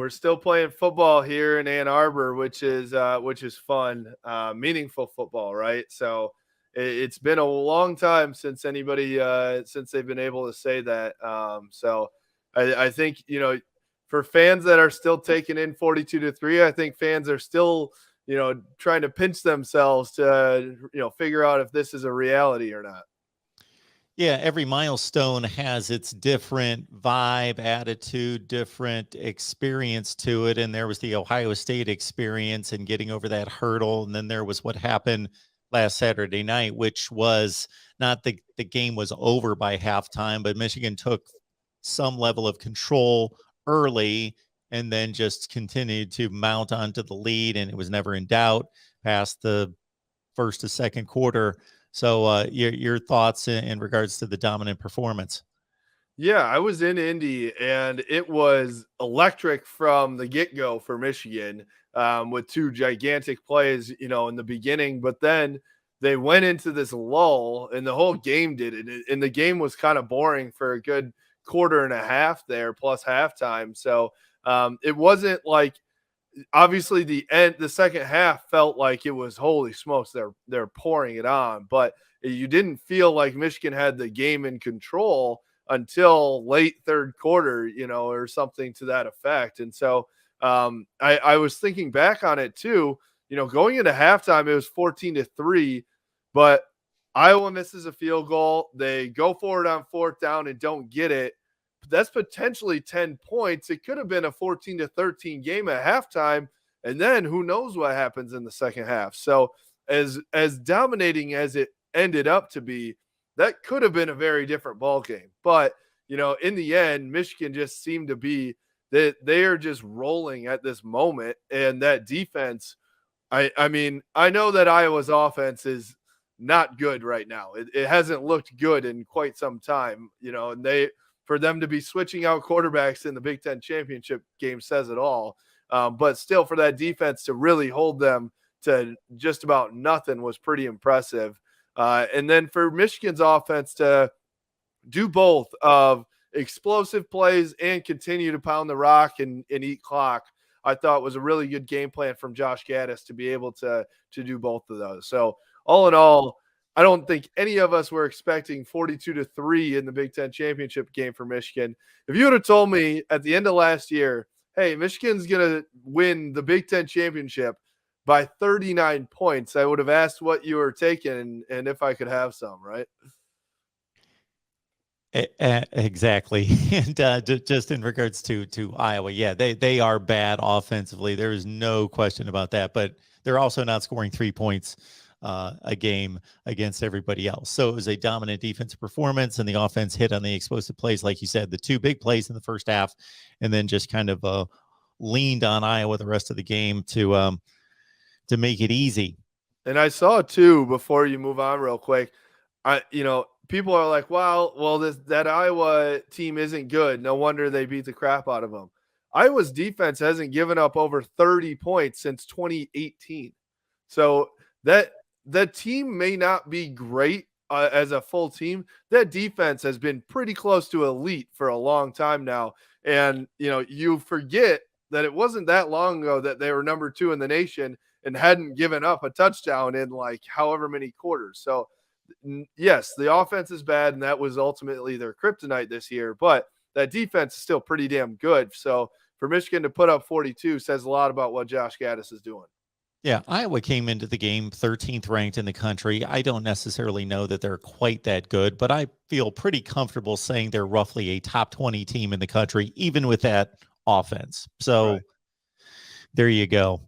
we're still playing football here in Ann Arbor, which is fun, meaningful football, right? So it's been a long time since anybody since they've been able to say that. So I think for fans that are still taking in 42-3, I think fans are still trying to pinch themselves to figure out if this is a reality or not. Yeah, every milestone has its different vibe, attitude, different experience to it. And there was the Ohio State experience and getting over that hurdle. And then there was what happened last Saturday night, which was not the game was over by halftime, but Michigan took some level of control early and then just continued to mount onto the lead. And it was never in doubt past the first to second quarter. So your thoughts in regards to the dominant performance? Yeah, I was in Indy, and it was electric from the get-go for Michigan, with two gigantic plays, in the beginning. But then they went into this lull, and the whole game did it. And the game was kind of boring for a good quarter and a half there, plus halftime. So it wasn't like obviously the second half felt like it was holy smokes, they're pouring it on, but you didn't feel like Michigan had the game in control until late third quarter, or something to that effect. And so I was thinking back on it too, going into halftime, it was 14-3, but Iowa misses a field goal. They go for it on fourth down and don't get it. That's potentially 10 points. It could have been a 14-13 game at halftime. And then who knows what happens in the second half. So as dominating as it ended up to be, that could have been a very different ball game. But, in the end, Michigan just seemed to be that they are just rolling at this moment. And that defense, I mean, I know that Iowa's offense is not good right now. It hasn't looked good in quite some time, and for them to be switching out quarterbacks in the Big Ten championship game says it all. But still, for that defense to really hold them to just about nothing was pretty impressive. And then for Michigan's offense to do both of explosive plays and continue to pound the rock and eat clock, I thought was a really good game plan from Josh Gaddis to be able to do both of those. So all in all, I don't think any of us were expecting 42-3 in the Big Ten championship game for Michigan. If you would have told me at the end of last year, hey, Michigan's going to win the Big Ten championship by 39 points, I would have asked what you were taking and if I could have some, right? Exactly. And just in regards to Iowa, yeah, they are bad offensively. There is no question about that, but they're also not scoring 3 points a game against everybody else. So it was a dominant defensive performance, and the offense hit on the explosive plays, like you said, the two big plays in the first half, and then just kind of leaned on Iowa the rest of the game to make it easy. And I saw too, before you move on real quick, people are like, well, that Iowa team isn't good. No wonder they beat the crap out of them. Iowa's defense hasn't given up over 30 points since 2018. So that team may not be great as a full team. That defense has been pretty close to elite for a long time now. And, you forget that it wasn't that long ago that they were number 2 in the nation and hadn't given up a touchdown in like however many quarters. So, yes, the offense is bad, and that was ultimately their kryptonite this year, but that defense is still pretty damn good. So for Michigan to put up 42 says a lot about what Josh Gaddis is doing. Yeah, Iowa came into the game 13th ranked in the country. I don't necessarily know that they're quite that good, but I feel pretty comfortable saying they're roughly a top 20 team in the country, even with that offense. So There you go.